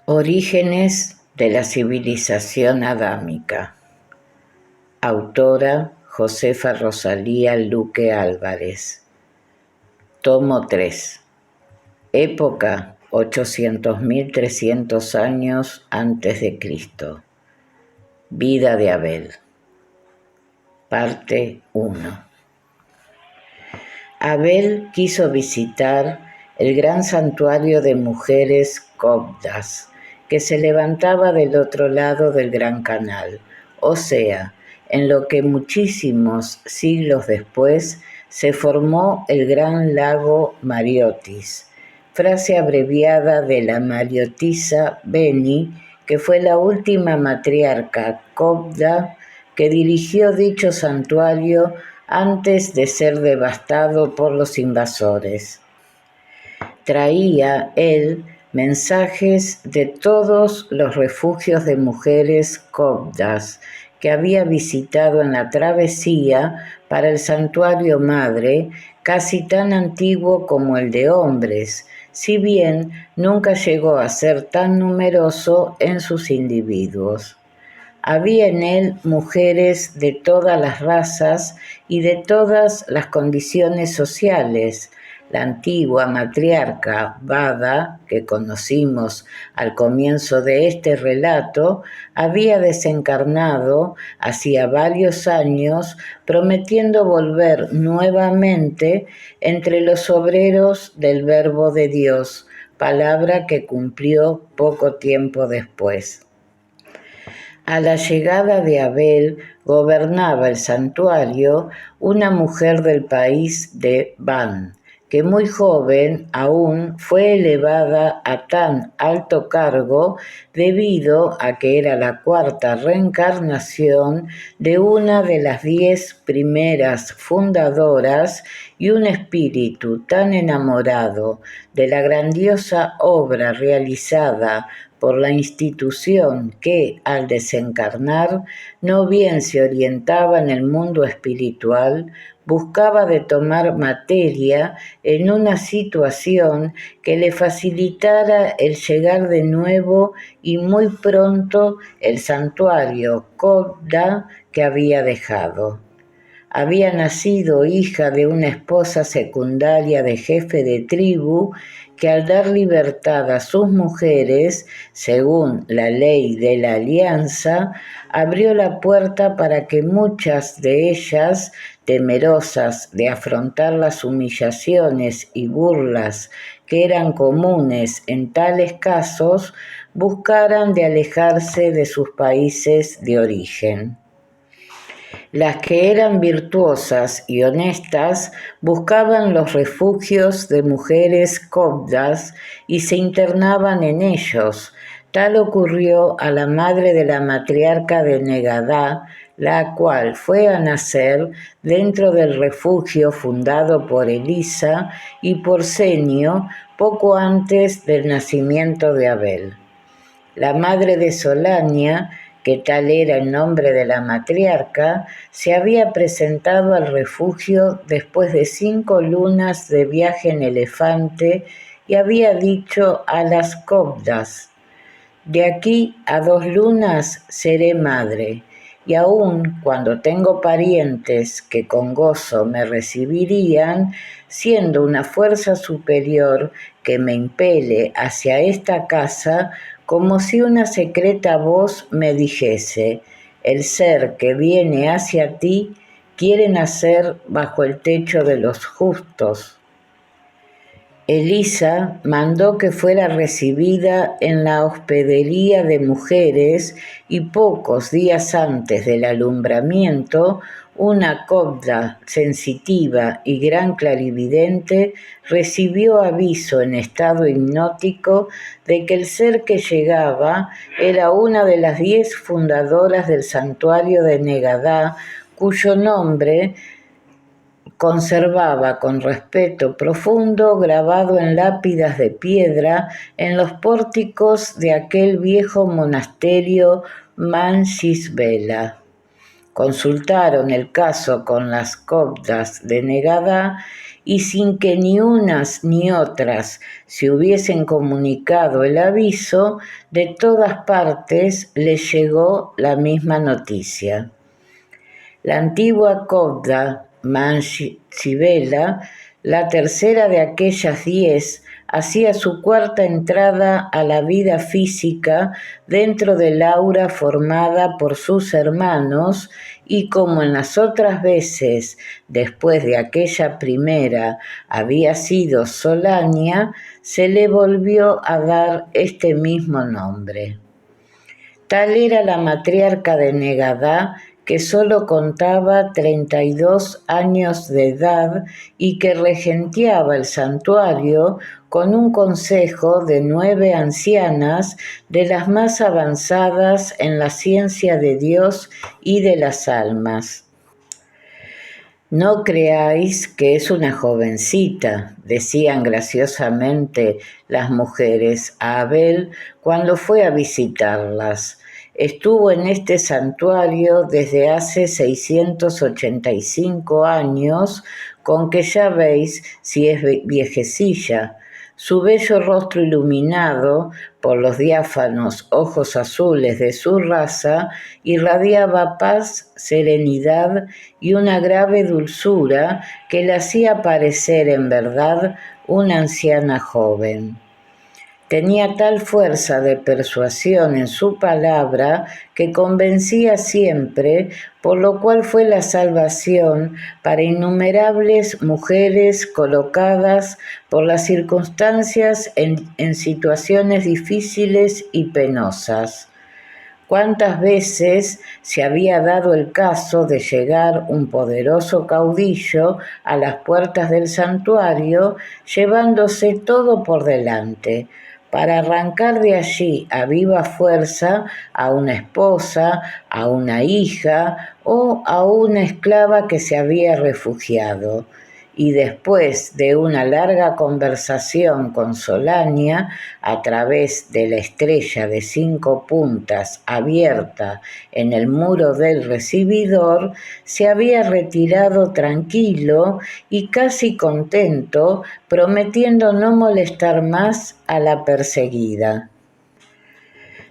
Orígenes de la civilización adámica. Autora Josefa Rosalía Luque Álvarez. Tomo 3. Época 800.300 años antes de Cristo. Vida de Abel. Parte 1. Abel quiso visitar el gran santuario de mujeres coptas que se levantaba del otro lado del Gran Canal, o sea, en lo que muchísimos siglos después se formó el gran lago Mariotis, frase abreviada de la mariotisa Beni, que fue la última matriarca copta que dirigió dicho santuario antes de ser devastado por los invasores. Traía él mensajes de todos los refugios de mujeres coptas que había visitado en la travesía para el santuario madre, casi tan antiguo como el de hombres, si bien nunca llegó a ser tan numeroso en sus individuos. Había en él mujeres de todas las razas y de todas las condiciones sociales. La antigua matriarca Vada, que conocimos al comienzo de este relato, había desencarnado hacía varios años, prometiendo volver nuevamente entre los obreros del Verbo de Dios, palabra que cumplió poco tiempo después. A la llegada de Abel gobernaba el santuario una mujer del país de Van, que muy joven aún fue elevada a tan alto cargo debido a que era la cuarta reencarnación de una de las 10 primeras fundadoras y un espíritu tan enamorado de la grandiosa obra realizada por la institución que, al desencarnar, no bien se orientaba en el mundo espiritual, buscaba de tomar materia en una situación que le facilitara el llegar de nuevo y muy pronto el santuario copta que había dejado. Había nacido hija de una esposa secundaria de jefe de tribu que al dar libertad a sus mujeres, según la ley de la alianza, abrió la puerta para que muchas de ellas, temerosas de afrontar las humillaciones y burlas que eran comunes en tales casos, buscaran de alejarse de sus países de origen. Las que eran virtuosas y honestas buscaban los refugios de mujeres coptas y se internaban en ellos. Tal ocurrió a la madre de la matriarca de Negadá, la cual fue a nacer dentro del refugio fundado por Elisa y por Senio poco antes del nacimiento de Abel. La madre de Solania, que tal era el nombre de la matriarca, se había presentado al refugio después de 5 lunas de viaje en elefante y había dicho a las coptas: «De aquí a 2 lunas seré madre, y aun cuando tengo parientes que con gozo me recibirían, siendo una fuerza superior que me impele hacia esta casa, como si una secreta voz me dijese: el ser que viene hacia ti quiere nacer bajo el techo de los justos». Elisa mandó que fuera recibida en la hospedería de mujeres y pocos días antes del alumbramiento, una copta sensitiva y gran clarividente recibió aviso en estado hipnótico de que el ser que llegaba era una de las 10 fundadoras del santuario de Negadá, cuyo nombre conservaba con respeto profundo grabado en lápidas de piedra en los pórticos de aquel viejo monasterio Mansisvela. Consultaron el caso con las coptas de Negadá y sin que ni unas ni otras se hubiesen comunicado el aviso, de todas partes les llegó la misma noticia. La antigua Cobda Mansibela, la tercera de aquellas 10, hacía su cuarta entrada a la vida física dentro del aura formada por sus hermanos y como en las otras veces, después de aquella primera, había sido Solania, se le volvió a dar este mismo nombre. Tal era la matriarca de Negadá, que sólo contaba 32 años de edad y que regenteaba el santuario con un consejo de 9 ancianas de las más avanzadas en la ciencia de Dios y de las almas. No creáis que es una jovencita, decían graciosamente las mujeres a Abel cuando fue a visitarlas. Estuvo en este santuario desde hace 685 años, con que ya veis si es viejecilla. Su bello rostro iluminado por los diáfanos ojos azules de su raza irradiaba paz, serenidad y una grave dulzura que la hacía parecer en verdad una anciana joven. Tenía tal fuerza de persuasión en su palabra que convencía siempre, por lo cual fue la salvación para innumerables mujeres colocadas por las circunstancias en situaciones difíciles y penosas. ¿Cuántas veces se había dado el caso de llegar un poderoso caudillo a las puertas del santuario, llevándose todo por delante, para arrancar de allí a viva fuerza a una esposa, a una hija o a una esclava que se había refugiado? Y después de una larga conversación con Solania, a través de la estrella de 5 puntas abierta en el muro del recibidor, se había retirado tranquilo y casi contento, prometiendo no molestar más a la perseguida.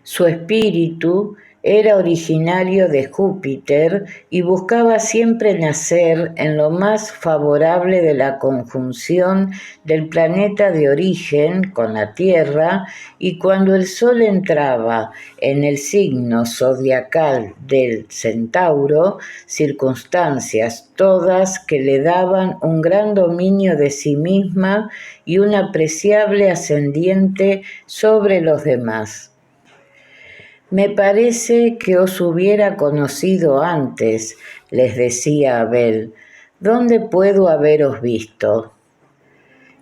Su espíritu era originario de Júpiter y buscaba siempre nacer en lo más favorable de la conjunción del planeta de origen con la Tierra, y cuando el Sol entraba en el signo zodiacal del Centauro, circunstancias todas que le daban un gran dominio de sí misma y un apreciable ascendiente sobre los demás. Me parece que os hubiera conocido antes, les decía Abel. ¿Dónde puedo haberos visto?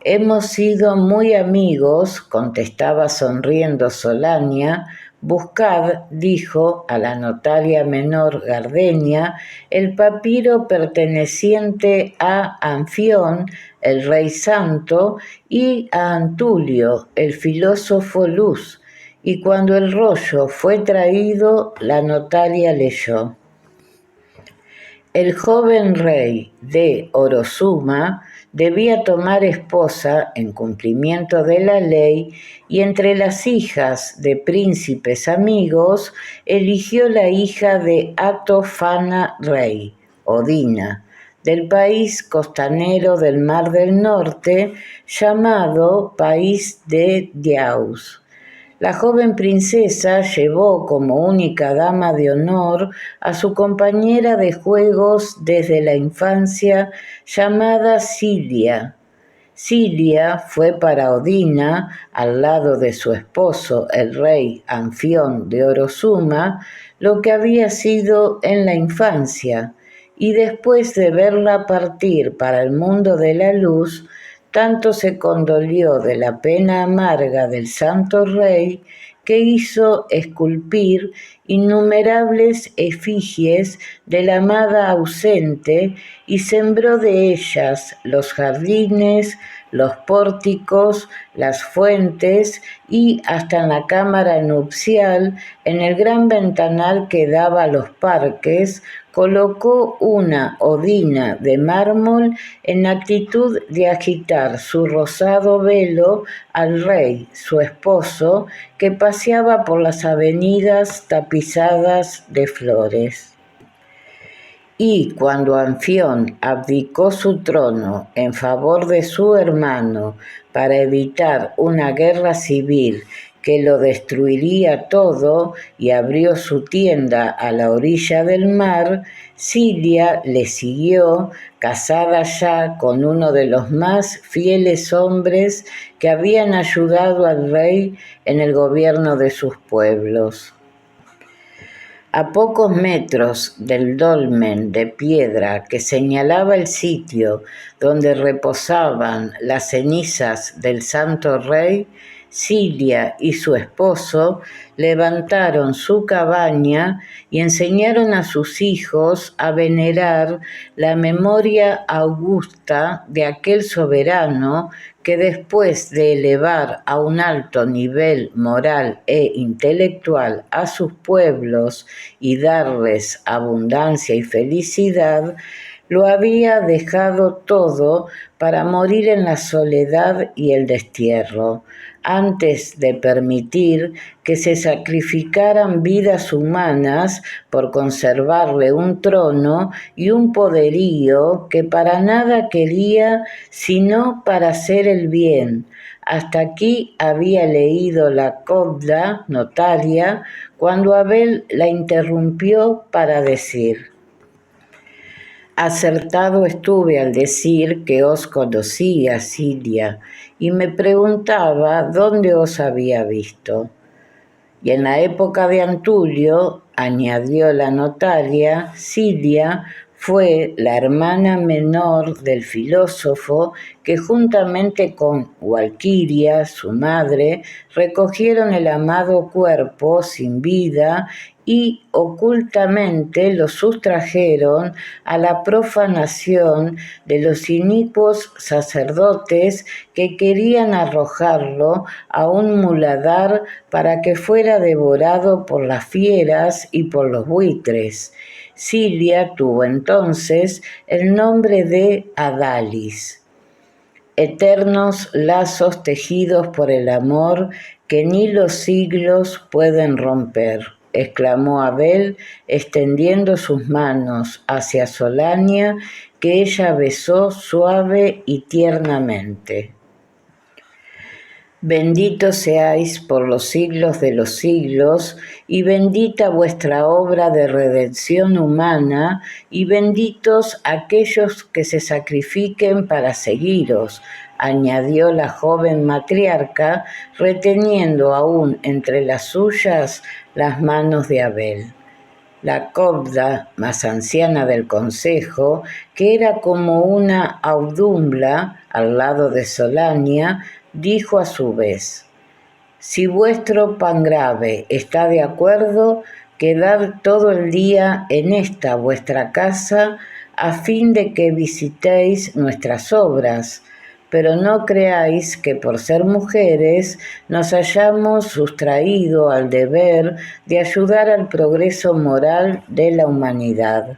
Hemos sido muy amigos, contestaba sonriendo Solania. Buscad, dijo a la notaria menor Gardenia, el papiro perteneciente a Anfión, el rey santo, y a Antulio, el filósofo Luz. Y cuando el rollo fue traído, la notaria leyó. El joven rey de Orozuma debía tomar esposa en cumplimiento de la ley, y entre las hijas de príncipes amigos eligió la hija de Atofana Rey, Odina, del país costanero del Mar del Norte, llamado País de Diaus. La joven princesa llevó como única dama de honor a su compañera de juegos desde la infancia, llamada Cilia. Cilia fue para Odina, al lado de su esposo, el rey Anfión de Orozuma, lo que había sido en la infancia, y después de verla partir para el mundo de la luz, tanto se condolió de la pena amarga del santo rey que hizo esculpir innumerables efigies de la amada ausente y sembró de ellas los jardines los pórticos, las fuentes y hasta en la cámara nupcial, en el gran ventanal que daba a los parques, colocó una odina de mármol en actitud de agitar su rosado velo al rey, su esposo, que paseaba por las avenidas tapizadas de flores. Y cuando Anfión abdicó su trono en favor de su hermano para evitar una guerra civil que lo destruiría todo y abrió su tienda a la orilla del mar, Cilia le siguió, casada ya con uno de los más fieles hombres que habían ayudado al rey en el gobierno de sus pueblos. A pocos metros del dolmen de piedra que señalaba el sitio donde reposaban las cenizas del santo rey, Cilia y su esposo levantaron su cabaña y enseñaron a sus hijos a venerar la memoria augusta de aquel soberano que después de elevar a un alto nivel moral e intelectual a sus pueblos y darles abundancia y felicidad, lo había dejado todo para morir en la soledad y el destierro, antes de permitir que se sacrificaran vidas humanas por conservarle un trono y un poderío que para nada quería sino para hacer el bien. Hasta aquí había leído la Copla Notaria cuando Abel la interrumpió para decir: acertado estuve al decir que os conocía, Cilia, y me preguntaba dónde os había visto. Y en la época de Antulio, añadió la notaria, Cilia fue la hermana menor del filósofo que juntamente con Walquiria, su madre, recogieron el amado cuerpo sin vida y ocultamente lo sustrajeron a la profanación de los inicuos sacerdotes que querían arrojarlo a un muladar para que fuera devorado por las fieras y por los buitres. Cilia tuvo entonces el nombre de Adalis. Eternos lazos tejidos por el amor que ni los siglos pueden romper, exclamó Abel, extendiendo sus manos hacia Solania, que ella besó suave y tiernamente. Benditos seáis por los siglos de los siglos, y bendita vuestra obra de redención humana, y benditos aquellos que se sacrifiquen para seguiros, añadió la joven matriarca, reteniendo aún entre las suyas las manos de Abel. La copda más anciana del consejo, que era como una audumbla al lado de Solania, dijo a su vez: si vuestro pangrave está de acuerdo, quedad todo el día en esta vuestra casa a fin de que visitéis nuestras obras, pero no creáis que por ser mujeres nos hayamos sustraído al deber de ayudar al progreso moral de la humanidad.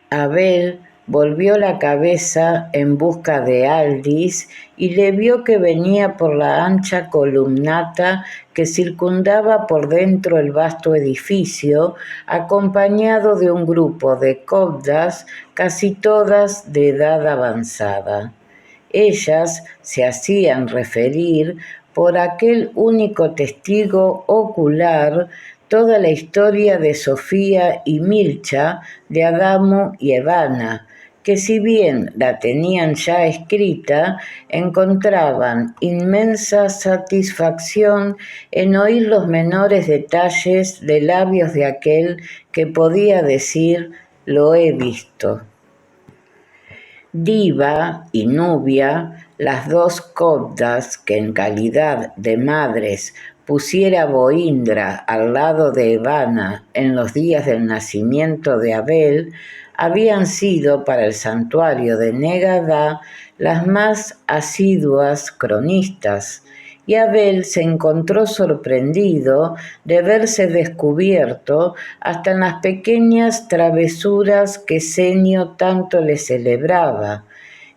Abel volvió la cabeza en busca de Aldis y le vio que venía por la ancha columnata que circundaba por dentro el vasto edificio, acompañado de un grupo de copdas, casi todas de edad avanzada. Ellas se hacían referir por aquel único testigo ocular toda la historia de Sofía y Milcha, de Adamo y Evana, que si bien la tenían ya escrita, encontraban inmensa satisfacción en oír los menores detalles de labios de aquel que podía decir: lo he visto. Diva y Nubia, las dos copdas que en calidad de madres pusiera Boindra al lado de Evana en los días del nacimiento de Abel, habían sido para el santuario de Négadá las más asiduas cronistas, y Abel se encontró sorprendido de verse descubierto hasta en las pequeñas travesuras que Senio tanto le celebraba.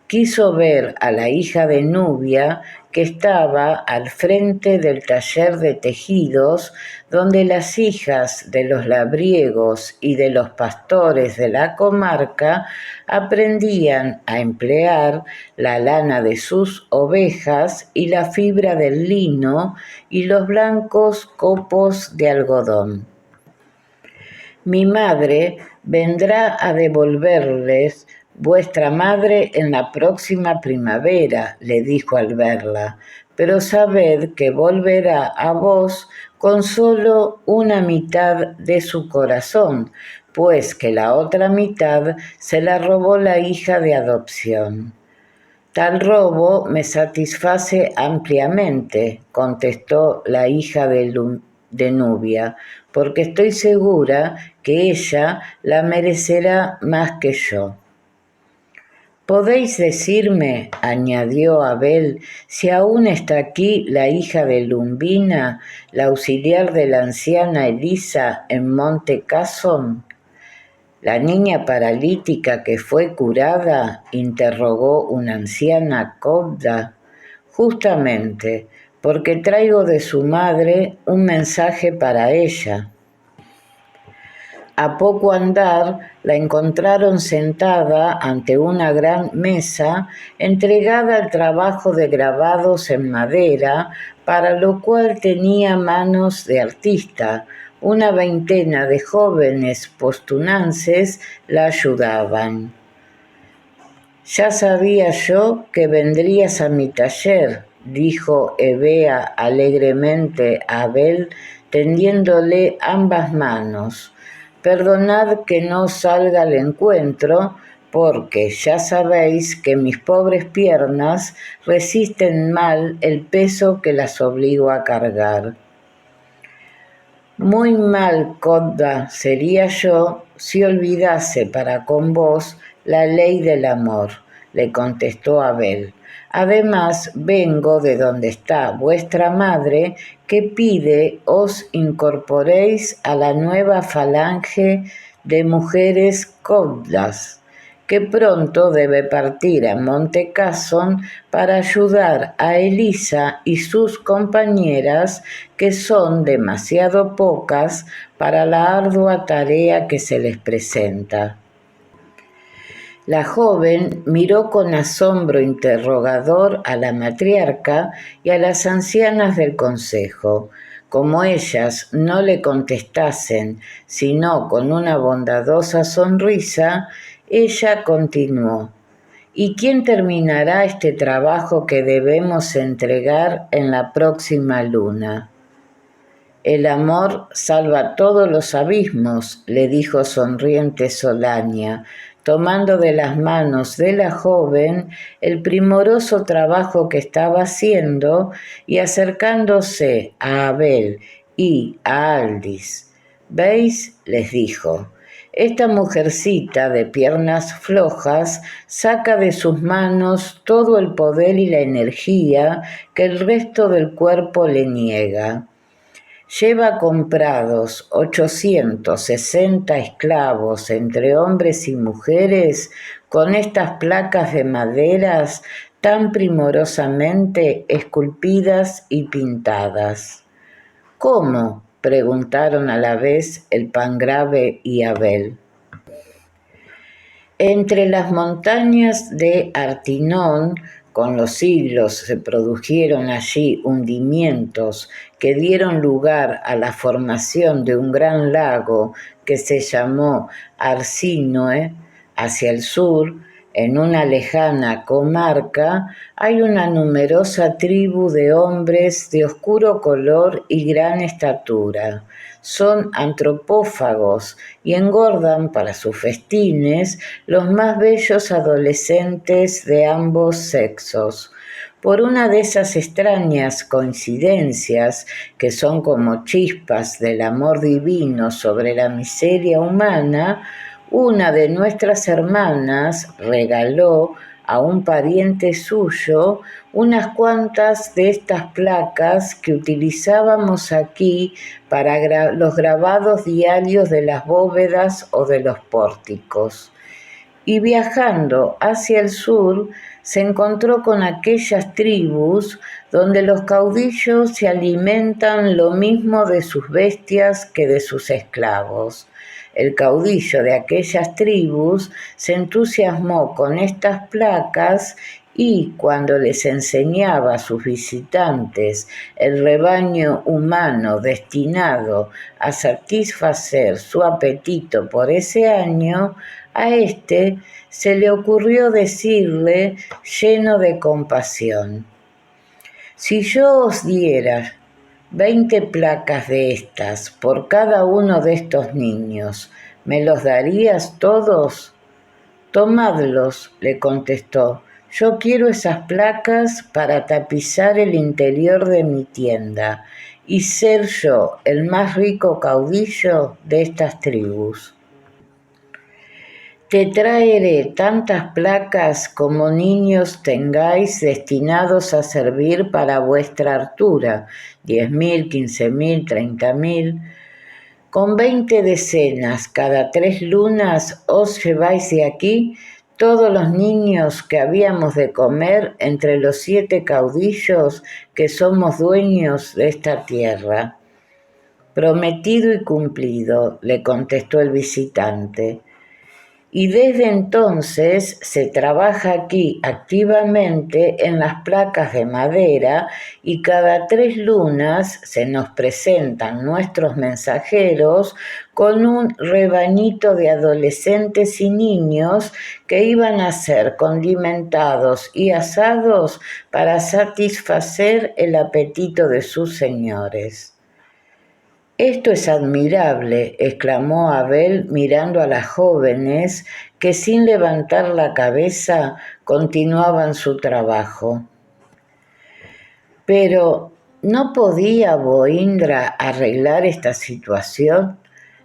Quiso ver a la hija de Nubia, que estaba al frente del taller de tejidos, donde las hijas de los labriegos y de los pastores de la comarca aprendían a emplear la lana de sus ovejas y la fibra del lino y los blancos copos de algodón. Mi madre vendrá a devolverles vuestra madre en la próxima primavera, le dijo al verla, pero sabed que volverá a vos con solo una mitad de su corazón, pues que la otra mitad se la robó la hija de adopción. Tal robo me satisface ampliamente, contestó la hija de Nubia, porque estoy segura que ella la merecerá más que yo. ¿Podéis decirme, añadió Abel, si aún está aquí la hija de Lumbina, la auxiliar de la anciana Elisa en Monte Casson? ¿La niña paralítica que fue curada?, interrogó una anciana copda. Justamente, porque traigo de su madre un mensaje para ella. A poco andar la encontraron sentada ante una gran mesa entregada al trabajo de grabados en madera, para lo cual tenía manos de artista. Una veintena de jóvenes postunances la ayudaban. Ya sabía yo que vendrías a mi taller, dijo Evea alegremente a Abel, tendiéndole ambas manos. Perdonad que no salga al encuentro, porque ya sabéis que mis pobres piernas resisten mal el peso que las obligo a cargar. Muy mal, Codda, sería yo si olvidase para con vos la ley del amor, le contestó Abel. Además, vengo de donde está vuestra madre, que pide os incorporéis a la nueva falange de mujeres coddas, que pronto debe partir a Monte Casson para ayudar a Elisa y sus compañeras, que son demasiado pocas para la ardua tarea que se les presenta. La joven miró con asombro interrogador a la matriarca y a las ancianas del consejo. Como ellas no le contestasen, sino con una bondadosa sonrisa, ella continuó: ¿Y quién terminará este trabajo que debemos entregar en la próxima luna? El amor salva todos los abismos, le dijo sonriente Solania, tomando de las manos de la joven el primoroso trabajo que estaba haciendo y acercándose a Abel y a Aldis. ¿Veis?, les dijo. Esta mujercita de piernas flojas saca de sus manos todo el poder y la energía que el resto del cuerpo le niega. Lleva comprados 860 esclavos entre hombres y mujeres con estas placas de maderas tan primorosamente esculpidas y pintadas. ¿Cómo?, preguntaron a la vez el Pangrave y Abel. Entre las montañas de Artinón, con los siglos se produjeron allí hundimientos que dieron lugar a la formación de un gran lago que se llamó Arsinoe. Hacia el sur, en una lejana comarca, hay una numerosa tribu de hombres de oscuro color y gran estatura. Son antropófagos y engordan para sus festines los más bellos adolescentes de ambos sexos. Por una de esas extrañas coincidencias que son como chispas del amor divino sobre la miseria humana, una de nuestras hermanas regaló a un pariente suyo unas cuantas de estas placas que utilizábamos aquí para los grabados diarios de las bóvedas o de los pórticos. Y viajando hacia el sur, se encontró con aquellas tribus donde los caudillos se alimentan lo mismo de sus bestias que de sus esclavos. El caudillo de aquellas tribus se entusiasmó con estas placas y cuando les enseñaba a sus visitantes el rebaño humano destinado a satisfacer su apetito por ese año, a éste se le ocurrió decirle, lleno de compasión: si yo os diera 20 placas de estas por cada uno de estos niños, ¿me los darías todos? Tomadlos, le contestó. Yo quiero esas placas para tapizar el interior de mi tienda y ser yo el más rico caudillo de estas tribus. Te traeré tantas placas como niños tengáis destinados a servir para vuestra hartura, 10.000, 15.000, 30.000. Con 20 decenas cada 3 lunas os lleváis de aquí todos los niños que habíamos de comer entre los 7 caudillos que somos dueños de esta tierra. Prometido y cumplido, le contestó el visitante. Y desde entonces se trabaja aquí activamente en las placas de madera y cada 3 lunas se nos presentan nuestros mensajeros con un rebañito de adolescentes y niños que iban a ser condimentados y asados para satisfacer el apetito de sus señores. Esto es admirable, exclamó Abel mirando a las jóvenes que sin levantar la cabeza continuaban su trabajo. Pero, ¿no podía Boindra arreglar esta situación,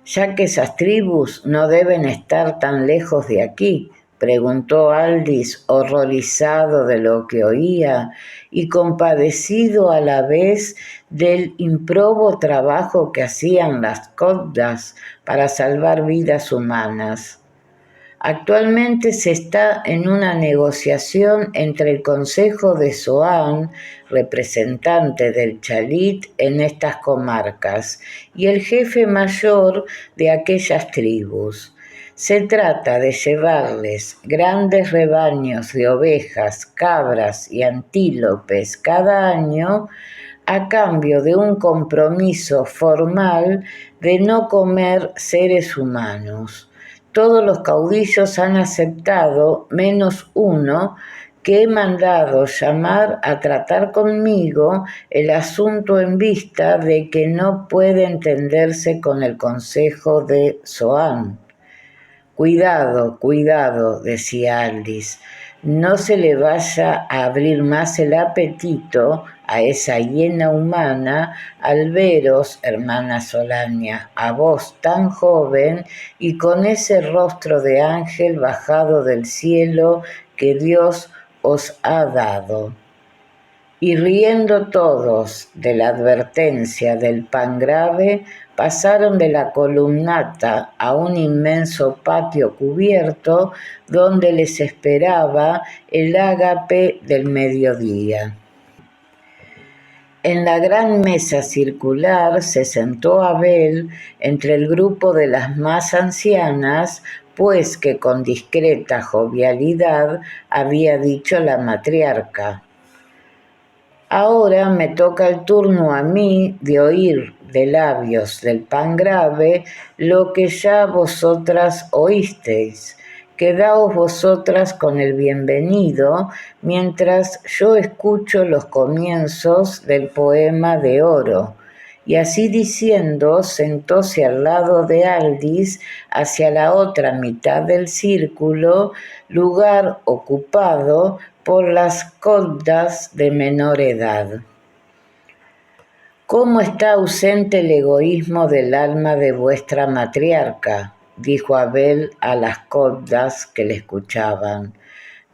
ya que esas tribus no deben estar tan lejos de aquí? Preguntó Aldis, horrorizado de lo que oía y compadecido a la vez del improbo trabajo que hacían las cogdas para salvar vidas humanas. Actualmente se está en una negociación entre el Consejo de Zoán, representante del Chalit en estas comarcas, y el jefe mayor de aquellas tribus. Se trata de llevarles grandes rebaños de ovejas, cabras y antílopes cada año a cambio de un compromiso formal de no comer seres humanos. Todos los caudillos han aceptado, menos uno, que he mandado llamar a tratar conmigo el asunto en vista de que no puede entenderse con el consejo de Zoán. Cuidado, cuidado, decía Aldis, no se le vaya a abrir más el apetito a esa hiena humana al veros, hermana Solania, a vos tan joven y con ese rostro de ángel bajado del cielo que Dios os ha dado. Y riendo todos de la advertencia del pan grave, pasaron de la columnata a un inmenso patio cubierto donde les esperaba el ágape del mediodía. En la gran mesa circular se sentó Abel entre el grupo de las más ancianas, pues que con discreta jovialidad había dicho la matriarca: ahora me toca el turno a mí de oír de labios del pan grave lo que ya vosotras oísteis. Quedaos vosotras con el bienvenido mientras yo escucho los comienzos del poema de oro. Y así diciendo, sentóse al lado de Aldis hacia la otra mitad del círculo, lugar ocupado por las cogdas de menor edad. ¿Cómo está ausente el egoísmo del alma de vuestra matriarca?, dijo Abel a las cogdas que le escuchaban.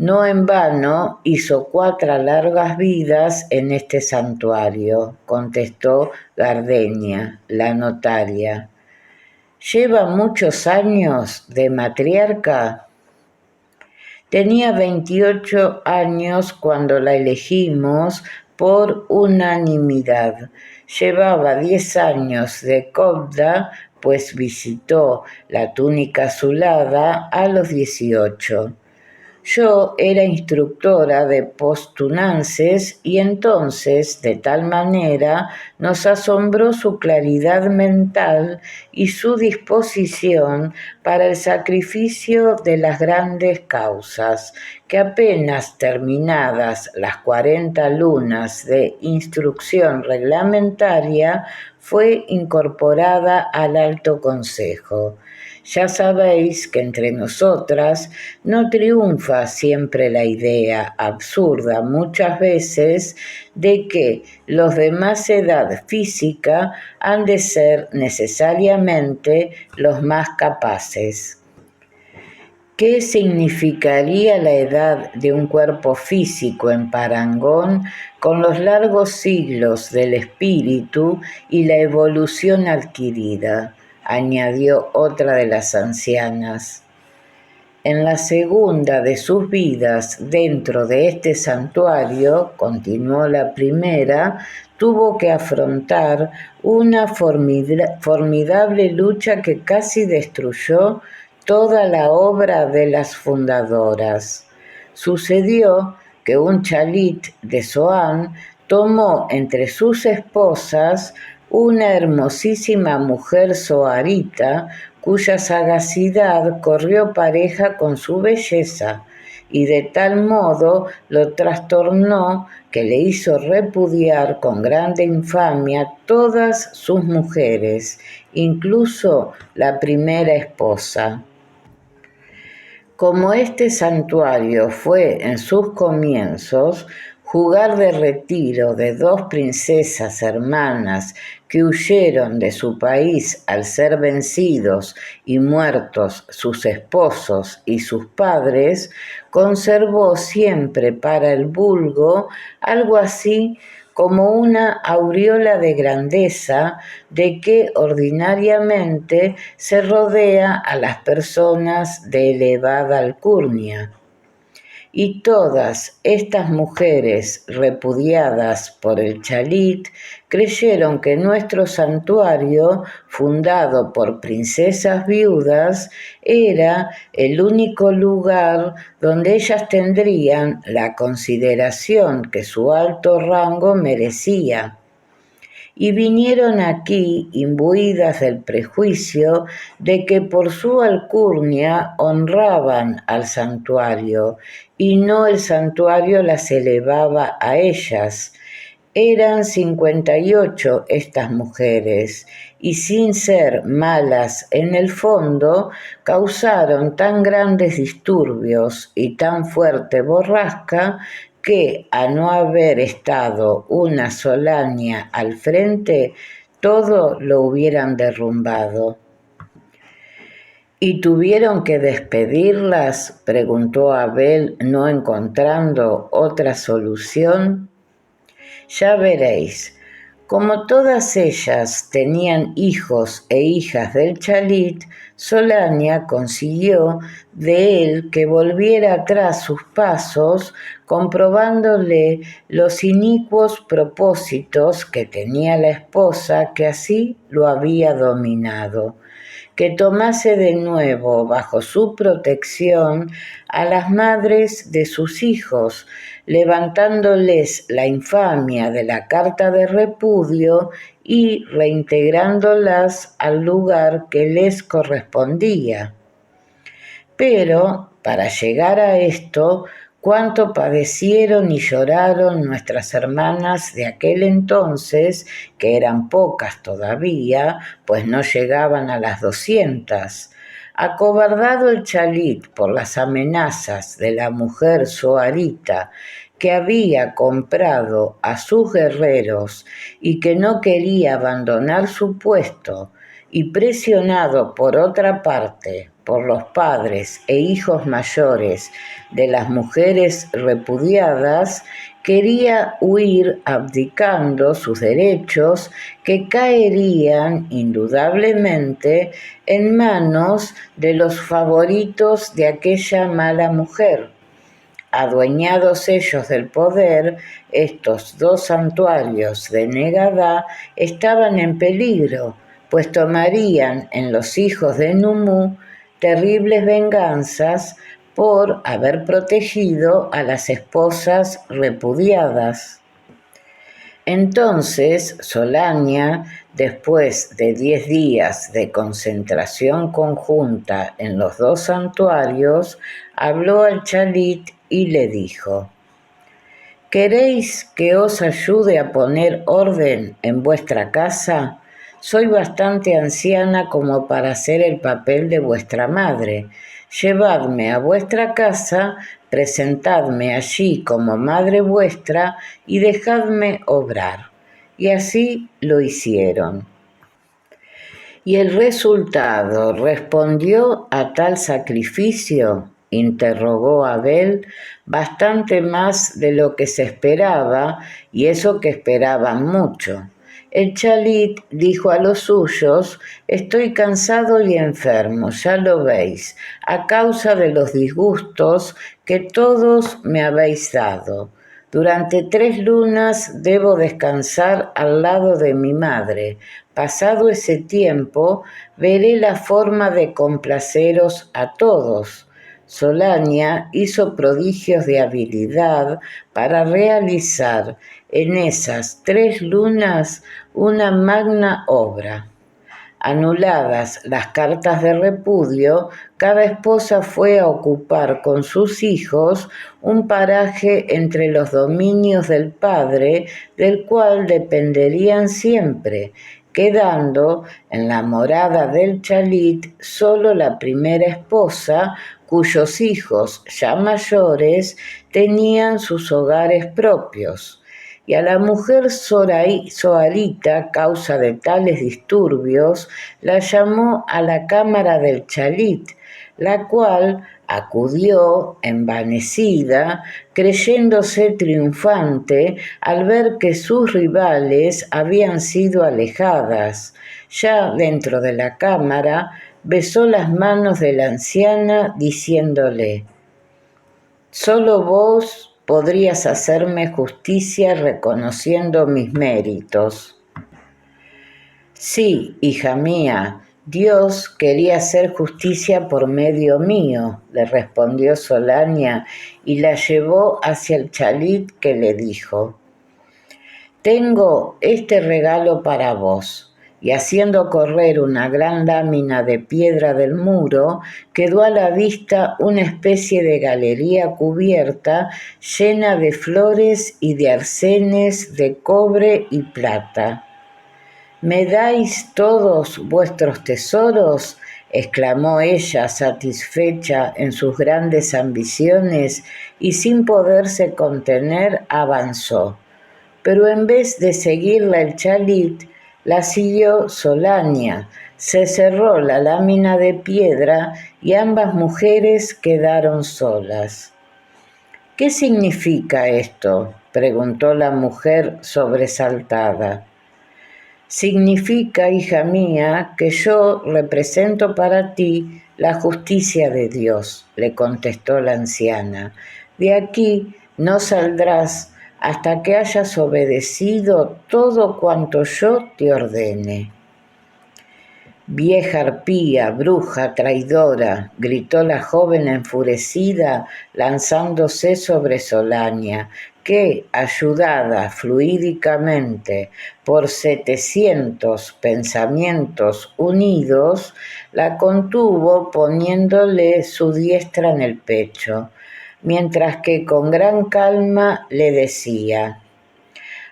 No en vano hizo 4 largas vidas en este santuario, contestó Gardenia, la notaria. ¿Lleva muchos años de matriarca? Tenía 28 años cuando la elegimos por unanimidad. Llevaba 10 años de copda, pues visitó la túnica azulada a los 18. Yo era instructora de postunances y entonces, de tal manera, nos asombró su claridad mental y su disposición para el sacrificio de las grandes causas, que apenas terminadas las 40 lunas de instrucción reglamentaria, fue incorporada al Alto Consejo. Ya sabéis que entre nosotras no triunfa siempre la idea, absurda muchas veces, de que los de más edad física han de ser necesariamente los más capaces. ¿Qué significaría la edad de un cuerpo físico en parangón con los largos siglos del espíritu y la evolución adquirida?, añadió otra de las ancianas. En la segunda de sus vidas dentro de este santuario, continuó la primera, tuvo que afrontar una formidable lucha que casi destruyó toda la obra de las fundadoras. Sucedió que un chalit de Soán tomó entre sus esposas una hermosísima mujer soarita cuya sagacidad corrió pareja con su belleza y de tal modo lo trastornó que le hizo repudiar con grande infamia todas sus mujeres, incluso la primera esposa. Como este santuario fue en sus comienzos jugar de retiro de 2 princesas hermanas que huyeron de su país al ser vencidos y muertos sus esposos y sus padres, conservó siempre para el vulgo algo así como una aureola de grandeza de que ordinariamente se rodea a las personas de elevada alcurnia. Y todas estas mujeres repudiadas por el chalit creyeron que nuestro santuario, fundado por princesas viudas, era el único lugar donde ellas tendrían la consideración que su alto rango merecía. Y vinieron aquí imbuidas del prejuicio de que por su alcurnia honraban al santuario, y no el santuario las elevaba a ellas. Eran 58 estas mujeres, y sin ser malas en el fondo, causaron tan grandes disturbios y tan fuerte borrasca que, a no haber estado una Solania al frente, todo lo hubieran derrumbado. ¿Y tuvieron que despedirlas?, preguntó Abel, no encontrando otra solución. Ya veréis. Como todas ellas tenían hijos e hijas del chalit, Solania consiguió de él que volviera atrás sus pasos, comprobándole los inicuos propósitos que tenía la esposa que así lo había dominado, que tomase de nuevo bajo su protección a las madres de sus hijos, levantándoles la infamia de la carta de repudio y reintegrándolas al lugar que les correspondía. Pero, para llegar a esto, cuánto padecieron y lloraron nuestras hermanas de aquel entonces, que eran pocas todavía, pues no llegaban a las 200. Acobardado el chalit por las amenazas de la mujer soarita que había comprado a sus guerreros y que no quería abandonar su puesto, y presionado por otra parte por los padres e hijos mayores de las mujeres repudiadas, quería huir abdicando sus derechos que caerían indudablemente en manos de los favoritos de aquella mala mujer. Adueñados ellos del poder, estos dos santuarios de Negadá estaban en peligro, pues tomarían en los hijos de Numú terribles venganzas por haber protegido a las esposas repudiadas. Entonces Solania, después de 10 días de concentración conjunta en los dos santuarios, habló al Chalit y le dijo: ¿Queréis que os ayude a poner orden en vuestra casa? Soy bastante anciana como para hacer el papel de vuestra madre. Llevadme a vuestra casa, presentadme allí como madre vuestra y dejadme obrar. Y así lo hicieron. ¿Y el resultado respondió a tal sacrificio?, interrogó Abel. Bastante más de lo que se esperaba, y eso que esperaban mucho. El Chalit dijo a los suyos: estoy cansado y enfermo, ya lo veis, a causa de los disgustos que todos me habéis dado. Durante 3 lunas debo descansar al lado de mi madre. Pasado ese tiempo, veré la forma de complaceros a todos. Solania hizo prodigios de habilidad para realizar en esas 3 lunas una magna obra. Anuladas las cartas de repudio, cada esposa fue a ocupar con sus hijos un paraje entre los dominios del padre, del cual dependerían siempre, quedando en la morada del Chalit solo la primera esposa, cuyos hijos ya mayores tenían sus hogares propios. Y a la mujer Zoharita, causa de tales disturbios, la llamó a la cámara del Chalit, la cual acudió envanecida, creyéndose triunfante al ver que sus rivales habían sido alejadas. Ya dentro de la cámara, besó las manos de la anciana, diciéndole: «Solo vos podrías hacerme justicia reconociendo mis méritos». «Sí, hija mía, Dios quería hacer justicia por medio mío», le respondió Solania, y la llevó hacia el Chalit, que le dijo: «Tengo este regalo para vos». Y haciendo correr una gran lámina de piedra del muro, quedó a la vista una especie de galería cubierta llena de flores y de arcenes de cobre y plata. «¿Me dais todos vuestros tesoros?», exclamó ella, satisfecha en sus grandes ambiciones, y sin poderse contener avanzó. Pero en vez de seguirla el Chalit, la siguió Solania. Se cerró la lámina de piedra y ambas mujeres quedaron solas. «¿Qué significa esto?», preguntó la mujer sobresaltada. «Significa, hija mía, que yo represento para ti la justicia de Dios», le contestó la anciana. «De aquí no saldrás hasta que hayas obedecido todo cuanto yo te ordene». «Vieja arpía, bruja, traidora», gritó la joven enfurecida, lanzándose sobre Solania, que, ayudada fluídicamente por 700 pensamientos unidos, la contuvo poniéndole su diestra en el pecho, mientras que con gran calma le decía: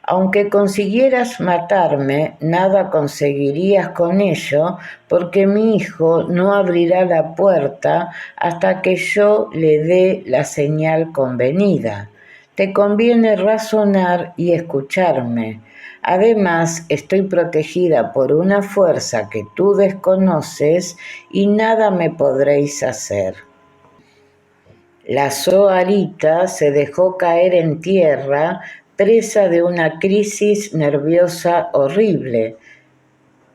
«Aunque consiguieras matarme, nada conseguirías con ello, porque mi hijo no abrirá la puerta hasta que yo le dé la señal convenida. Te conviene razonar y escucharme. Además, estoy protegida por una fuerza que tú desconoces y nada me podréis hacer. La Zoharita se dejó caer en tierra, presa de una crisis nerviosa horrible.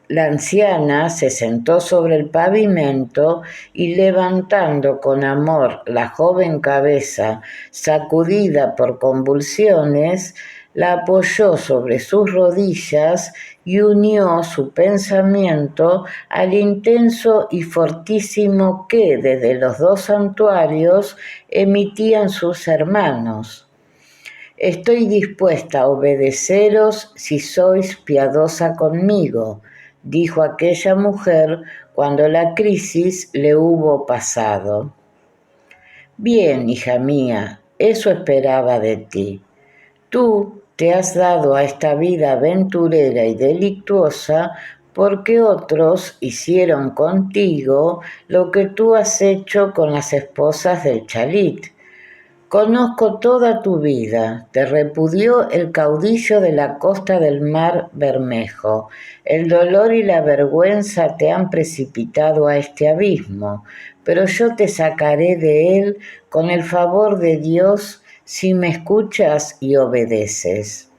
La anciana se sentó sobre el pavimento y levantando con amor la joven cabeza sacudida por convulsiones, la apoyó sobre sus rodillas y unió su pensamiento al intenso y fortísimo que desde los dos santuarios emitían sus hermanos. Estoy dispuesta a obedeceros si sois piadosa conmigo, dijo aquella mujer cuando la crisis le hubo pasado. Bien, hija mía, eso esperaba de ti. Tú te has dado a esta vida aventurera y delictuosa porque otros hicieron contigo lo que tú has hecho con las esposas del Chalit. Conozco toda tu vida, te repudió el caudillo de la costa del Mar Bermejo. El dolor y la vergüenza te han precipitado a este abismo, pero yo te sacaré de él con el favor de Dios si me escuchas y obedeces.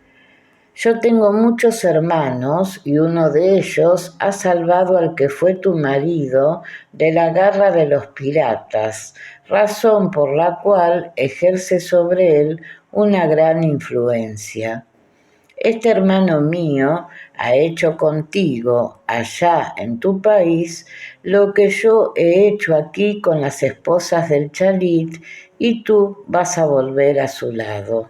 Yo tengo muchos hermanos y uno de ellos ha salvado al que fue tu marido de la garra de los piratas, razón por la cual ejerce sobre él una gran influencia. Este hermano mío ha hecho contigo allá en tu país lo que yo he hecho aquí con las esposas del Chalit y tú vas a volver a su lado.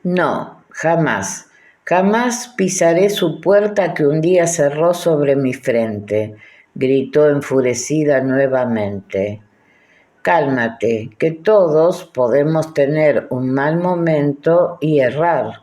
No, jamás, jamás pisaré su puerta que un día cerró sobre mi frente, gritó enfurecida nuevamente. Cálmate, que todos podemos tener un mal momento y errar.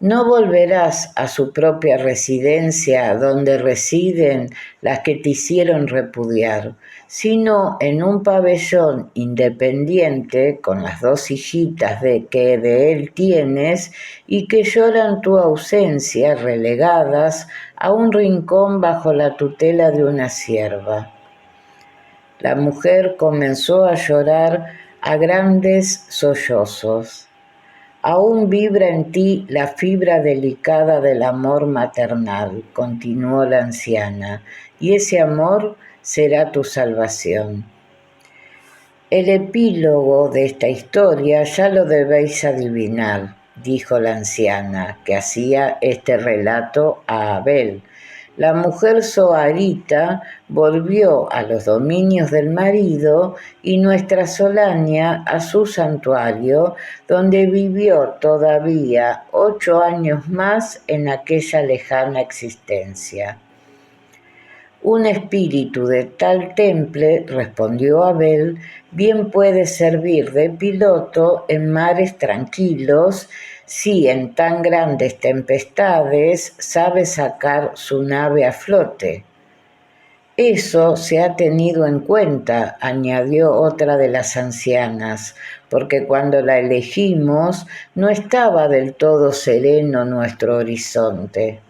No volverás a su propia residencia donde residen las que te hicieron repudiar, sino en un pabellón independiente con las dos hijitas que de él tienes y que lloran tu ausencia relegadas a un rincón bajo la tutela de una sierva. La mujer comenzó a llorar a grandes sollozos. Aún vibra en ti la fibra delicada del amor maternal, continuó la anciana, y ese amor será tu salvación. El epílogo de esta historia ya lo debéis adivinar, dijo la anciana, que hacía este relato a Abel. La mujer Zoharita volvió a los dominios del marido y nuestra Solania a su santuario, donde vivió todavía 8 años más en aquella lejana existencia. Un espíritu de tal temple, respondió Abel, bien puede servir de piloto en mares tranquilos si en tan grandes tempestades sabe sacar su nave a flote. Eso se ha tenido en cuenta, añadió otra de las ancianas, porque cuando la elegimos no estaba del todo sereno nuestro horizonte.